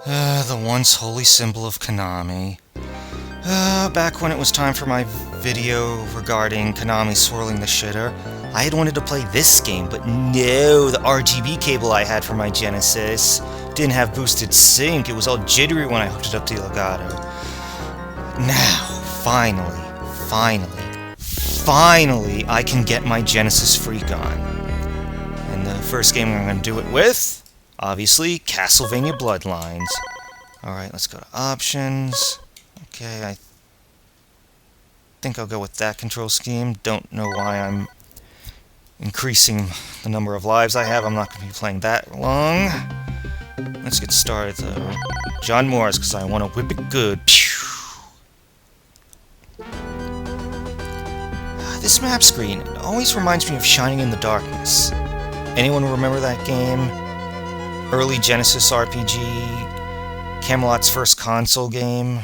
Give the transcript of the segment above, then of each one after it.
The once holy symbol of Konami. Back when it was time for my video regarding Konami swirling the shitter, I had wanted to play this game, but no, the RGB cable I had for my Genesis didn't have boosted sync. It was all jittery when I hooked it up to Elgato. Now, finally, I can get my Genesis freak on. And the first game I'm going to do it with, obviously, Castlevania Bloodlines. Alright, let's go to options. Okay, I think I'll go with that control scheme. Don't know why I'm increasing the number of lives I have. I'm not going to be playing that long. Let's get started, though. John Morris, because I want to whip it good. This map screen always reminds me of Shining in the Darkness. Anyone remember that game? Early Genesis RPG? Camelot's first console game?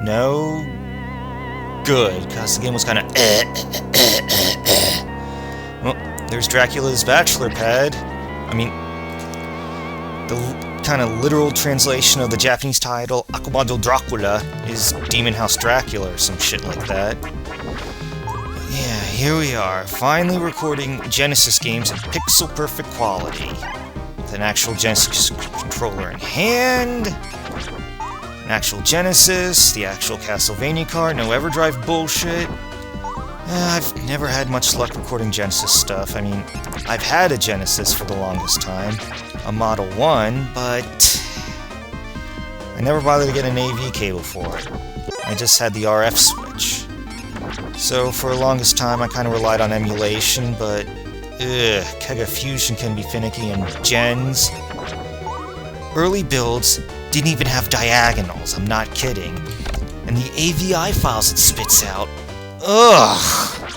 No? Good, because the game was kind of Well, there's Dracula's bachelor pad. I mean, the kind of literal translation of the Japanese title, Akumado Dracula, is Demon House Dracula or some shit like that. Yeah, here we are, finally recording Genesis games in pixel-perfect quality. With an actual Genesis controller in hand, an actual Genesis, the actual Castlevania card, no EverDrive bullshit. I've never had much luck recording Genesis stuff. I mean, I've had a Genesis for the longest time, a Model 1, but I never bothered to get an AV cable for it. I just had the RF switch. So for the longest time I kind of relied on emulation, but Kega Fusion can be finicky, and Gens. Early builds didn't even have diagonals, I'm not kidding. And the AVI files it spits out, ugh!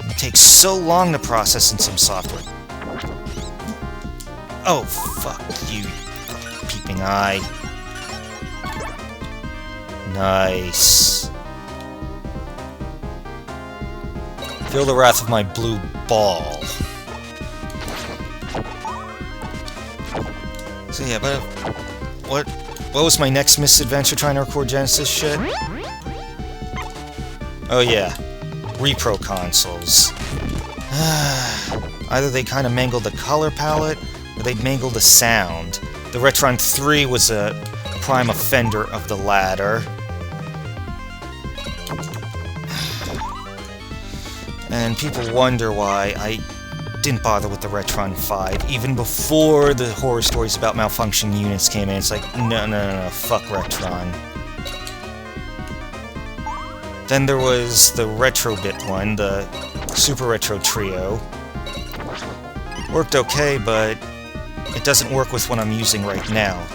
It takes so long to process in some software. Oh, fuck you, peeping eye. Nice. Feel the wrath of my blue ball. So yeah, but what was my next misadventure trying to record Genesis shit? Oh yeah, repro consoles. Either they kind of mangled the color palette, or they'd mangled the sound. The Retron 3 was a prime offender of the latter. And people wonder why I didn't bother with the Retron 5, even before the horror stories about malfunctioning units came in. It's like, no, fuck Retron. Then there was the Retrobit one, the Super Retro Trio. Worked okay, but it doesn't work with what I'm using right now.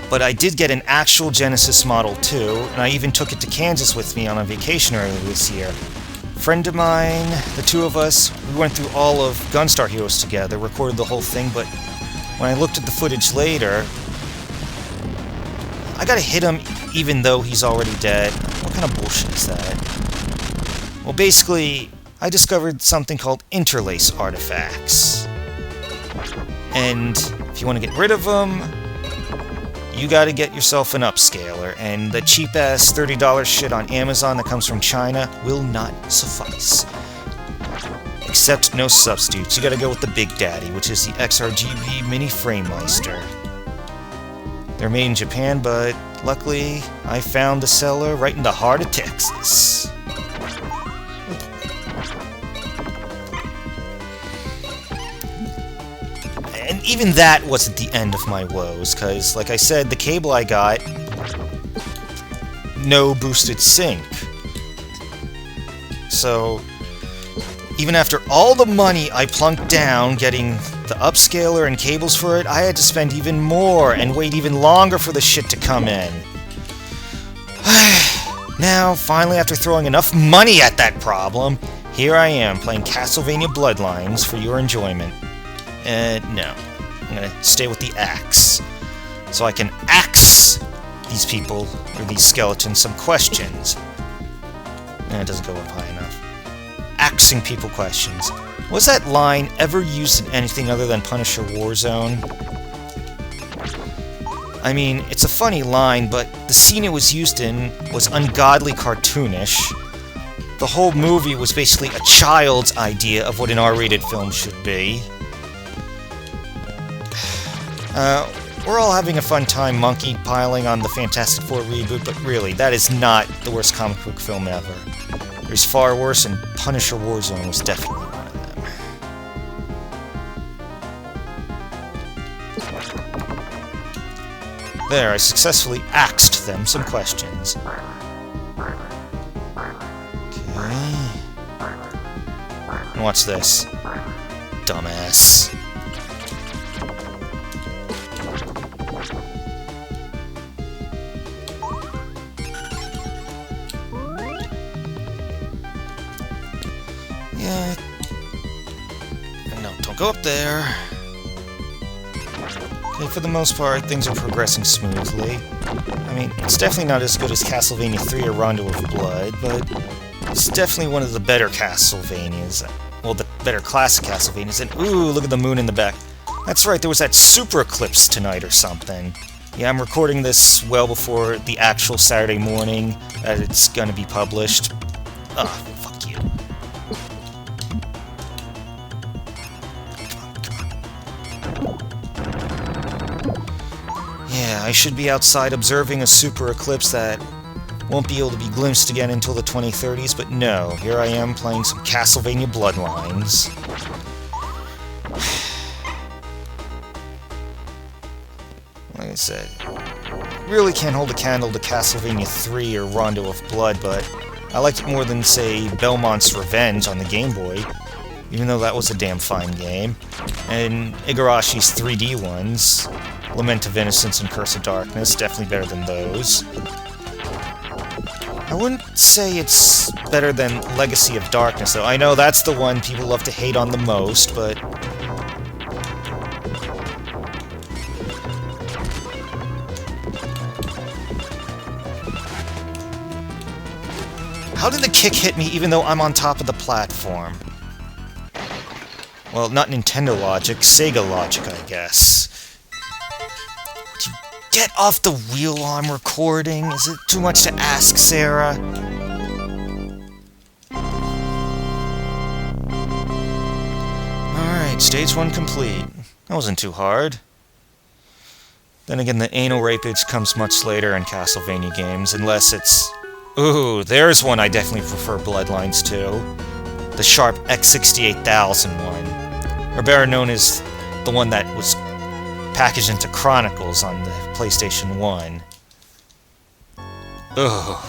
But I did get an actual Genesis Model 2, and I even took it to Kansas with me on a vacation earlier this year. A friend of mine, the two of us, we went through all of Gunstar Heroes together, recorded the whole thing, but when I looked at the footage later, I gotta hit him even though he's already dead. What kind of bullshit is that? Well, basically, I discovered something called interlace artifacts. And if you want to get rid of them, you gotta get yourself an upscaler, and the cheap-ass $30 shit on Amazon that comes from China will not suffice. Except no substitutes. You gotta go with the Big Daddy, which is the XRGB Mini Framemeister. They're made in Japan, but luckily I found the seller right in the heart of Texas. And even that wasn't the end of my woes, because, like I said, the cable I got, no boosted sync. So, even after all the money I plunked down getting the upscaler and cables for it, I had to spend even more and wait even longer for the shit to come in. Now, finally, after throwing enough money at that problem, here I am playing Castlevania Bloodlines for your enjoyment. No. I'm gonna stay with the axe. So I can axe these people, or these skeletons, some questions. It doesn't go up high enough. Axing people questions. Was that line ever used in anything other than Punisher Warzone? I mean, it's a funny line, but the scene it was used in was ungodly cartoonish. The whole movie was basically a child's idea of what an R-rated film should be. We're all having a fun time monkey piling on the Fantastic Four reboot, but really, that is not the worst comic book film ever. There's far worse, and Punisher Warzone was definitely one of them. There, I successfully asked them some questions. Okay. And watch this. Dumbass. Yeah. No, don't go up there. Okay, for the most part, things are progressing smoothly. I mean, it's definitely not as good as Castlevania 3 or Rondo of Blood, but it's definitely one of the better Castlevanias. Well, the better classic Castlevanias. And ooh, look at the moon in the back. That's right, there was that super eclipse tonight or something. Yeah, I'm recording this well before the actual Saturday morning that it's gonna be published. Ugh, fuck you. Yeah, I should be outside observing a super eclipse that won't be able to be glimpsed again until the 2030s, but no, here I am playing some Castlevania Bloodlines. Like I said, really can't hold a candle to Castlevania 3 or Rondo of Blood, but I liked it more than, say, Belmont's Revenge on the Game Boy, even though that was a damn fine game, and Igarashi's 3D ones, Lament of Innocence and Curse of Darkness, definitely better than those. I wouldn't say it's better than Legacy of Darkness, though. I know that's the one people love to hate on the most, but how did the kick hit me even though I'm on top of the platform? Well, not Nintendo logic, Sega logic, I guess. Get off the wheel while I'm recording. Is it too much to ask, Sarah? Alright, stage 1 complete. That wasn't too hard. Then again, the anal rapage comes much later in Castlevania games, unless it's... Ooh, there's one I definitely prefer Bloodlines to. The Sharp X68000 one. Or better known as the one that was packaged into Chronicles on the PlayStation 1. Ugh.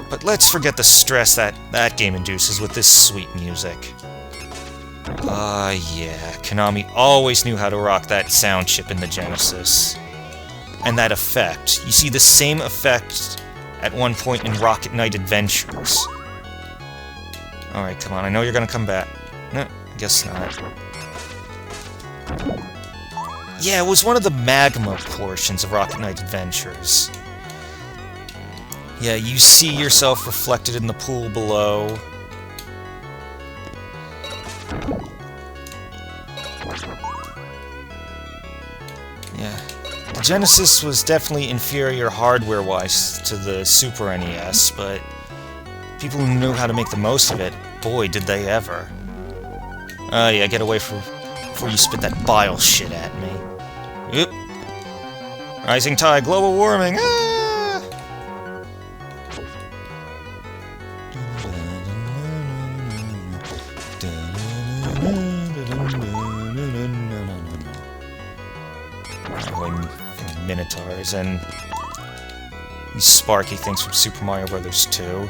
But let's forget the stress that game induces with this sweet music. Yeah, Konami always knew how to rock that sound chip in the Genesis. And that effect. You see the same effect at one point in Rocket Knight Adventures. Alright, come on, I know you're gonna come back. No, I guess not. Yeah, it was one of the magma portions of Rocket Knight Adventures. Yeah, you see yourself reflected in the pool below. Yeah. The Genesis was definitely inferior hardware-wise to the Super NES, but people who knew how to make the most of it, boy, did they ever. Yeah, get away from... before you spit that bile shit at me. Oop. Rising tide, global warming, ah! Minotaurs and these sparky things from Super Mario Bros. 2.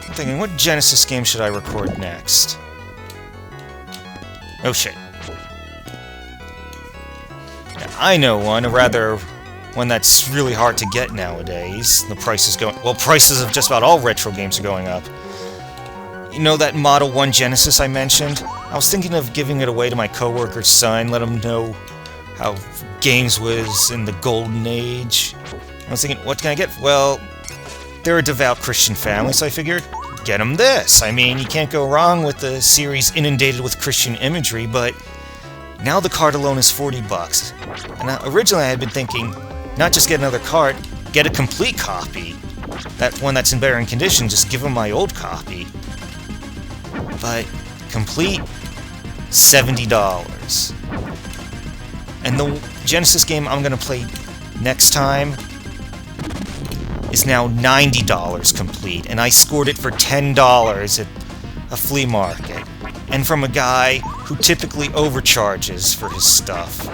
I'm thinking, what Genesis game should I record next? Oh shit. Yeah, I know one, or rather, one that's really hard to get nowadays. The price is going... well, prices of just about all retro games are going up. You know that Model 1 Genesis I mentioned? I was thinking of giving it away to my coworker's son, let him know how games was in the golden age. I was thinking, what can I get? Well, they're a devout Christian family, so I figured, get them this. I mean, you can't go wrong with the series inundated with Christian imagery, but now the cart alone is $40. And originally I had been thinking, not just get another cart, get a complete copy. That one that's in better condition, just give them my old copy. But complete, $70. And the Genesis game I'm gonna play next time is now $90 complete, and I scored it for $10 at a flea market, and from a guy who typically overcharges for his stuff.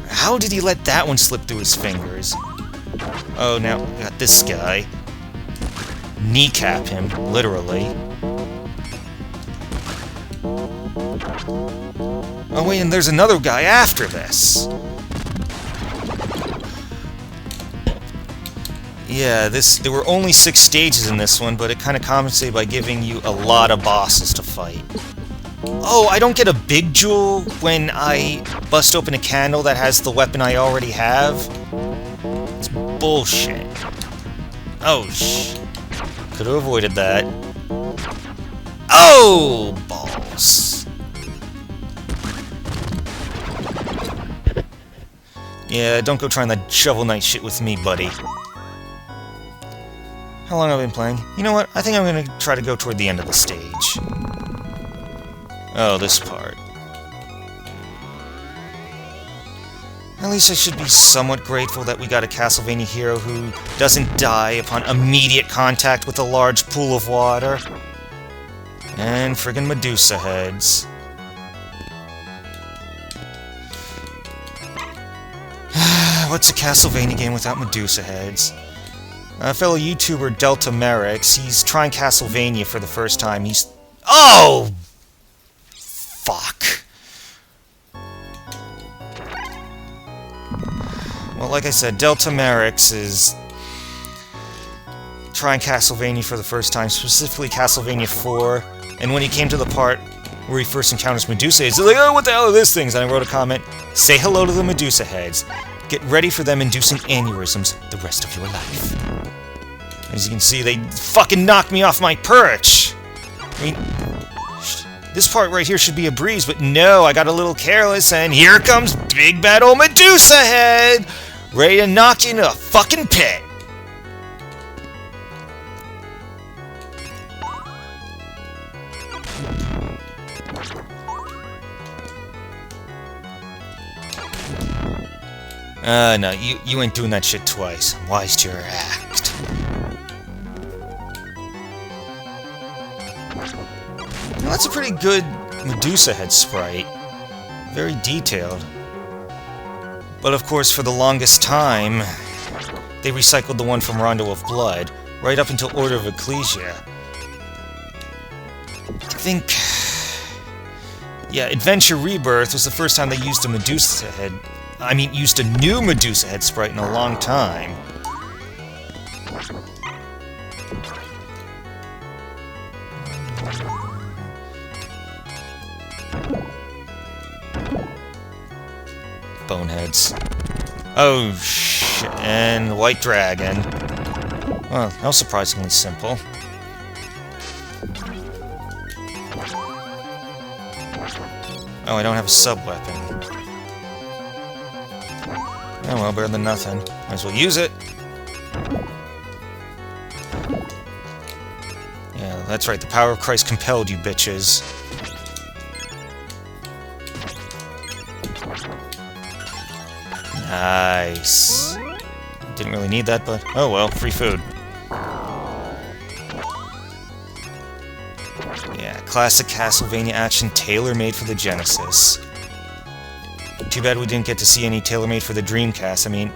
How did he let that one slip through his fingers? Oh, now we got this guy. Kneecap him, literally. Oh wait, and there's another guy after this. Yeah, there were only 6 stages in this one, but it kind of compensated by giving you a lot of bosses to fight. Oh, I don't get a big jewel when I bust open a candle that has the weapon I already have? It's bullshit. Oh, could have avoided that. Oh, balls. Yeah, don't go trying that Shovel Knight shit with me, buddy. How long have I been playing? You know what? I think I'm gonna try to go toward the end of the stage. Oh, this part. At least I should be somewhat grateful that we got a Castlevania hero who doesn't die upon immediate contact with a large pool of water. And friggin' Medusa heads. What's a Castlevania game without Medusa heads? A fellow YouTuber, Delta Merrick's, he's trying Castlevania for the first time. He's... Oh! Fuck. Well, like I said, Delta Merrick's is trying Castlevania for the first time, specifically Castlevania 4, and when he came to the part where he first encounters Medusa heads, he's like, oh, what the hell are these things? And I wrote a comment, say hello to the Medusa heads. Get ready for them inducing aneurysms the rest of your life. As you can see, they fucking knocked me off my perch! I mean, this part right here should be a breeze, but no, I got a little careless, and here comes big bad old Medusa head! Ready to knock you into a fucking pit! No, you ain't doing that shit twice. Wise to your act. Well, that's a pretty good Medusa head sprite. Very detailed. But of course, for the longest time, they recycled the one from Rondo of Blood, right up until Order of Ecclesia. I think... yeah, Adventure Rebirth was the first time they used a Medusa head... I mean, used a new Medusa head sprite in a long time. Boneheads. Oh, shit. And White Dragon. Well, that was surprisingly simple. Oh, I don't have a sub-weapon. Oh well, better than nothing. Might as well use it. Yeah, that's right, the power of Christ compelled you, bitches. Nice. Didn't really need that, but oh well, free food. Yeah, classic Castlevania action tailor-made for the Genesis. Too bad we didn't get to see any tailor-made for the Dreamcast. I mean,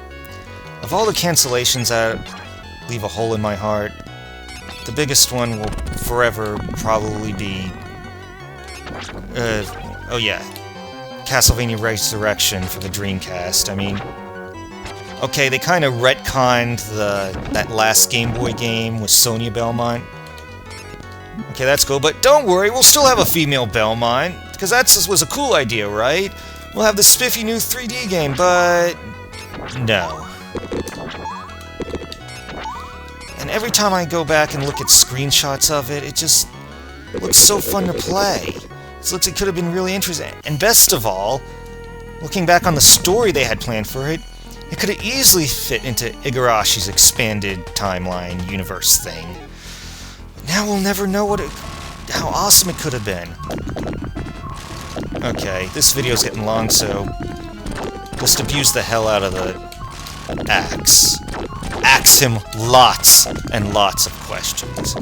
of all the cancellations that leave a hole in my heart, the biggest one will forever probably be... oh yeah, Castlevania Resurrection for the Dreamcast. I mean, okay, they kind of retconned that last Game Boy game with Sonia Belmont. Okay, that's cool, but don't worry, we'll still have a female Belmont, because that was a cool idea, right? We'll have the spiffy new 3D game, but... no. And every time I go back and look at screenshots of it, it just looks so fun to play. It looks like it could have been really interesting. And best of all, looking back on the story they had planned for it, it could have easily fit into Igarashi's expanded timeline universe thing. But now we'll never know how awesome it could have been. Okay, this video's getting long, so just abuse the hell out of the axe. Ask him lots and lots of questions.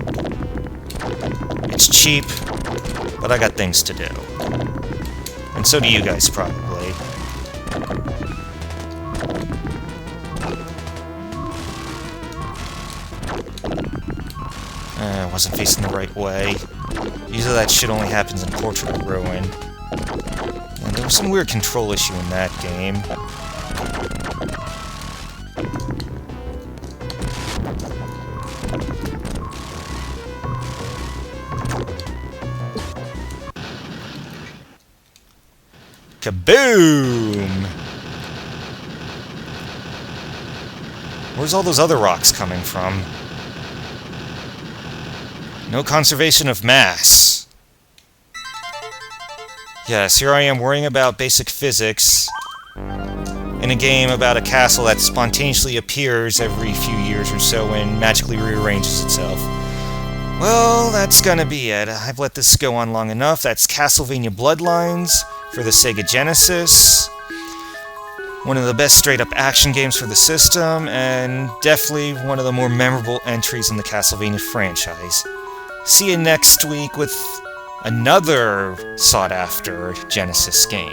It's cheap, but I got things to do. And so do you guys, probably. I wasn't facing the right way. Usually that shit only happens in Portrait of Ruin. And there was some weird control issue in that game. Kaboom! Where's all those other rocks coming from? No conservation of mass. Yes, here I am worrying about basic physics in a game about a castle that spontaneously appears every few years or so and magically rearranges itself. Well, that's gonna be it. I've let this go on long enough. That's Castlevania Bloodlines for the Sega Genesis. One of the best straight-up action games for the system, and definitely one of the more memorable entries in the Castlevania franchise. See you next week with another sought-after Genesis game.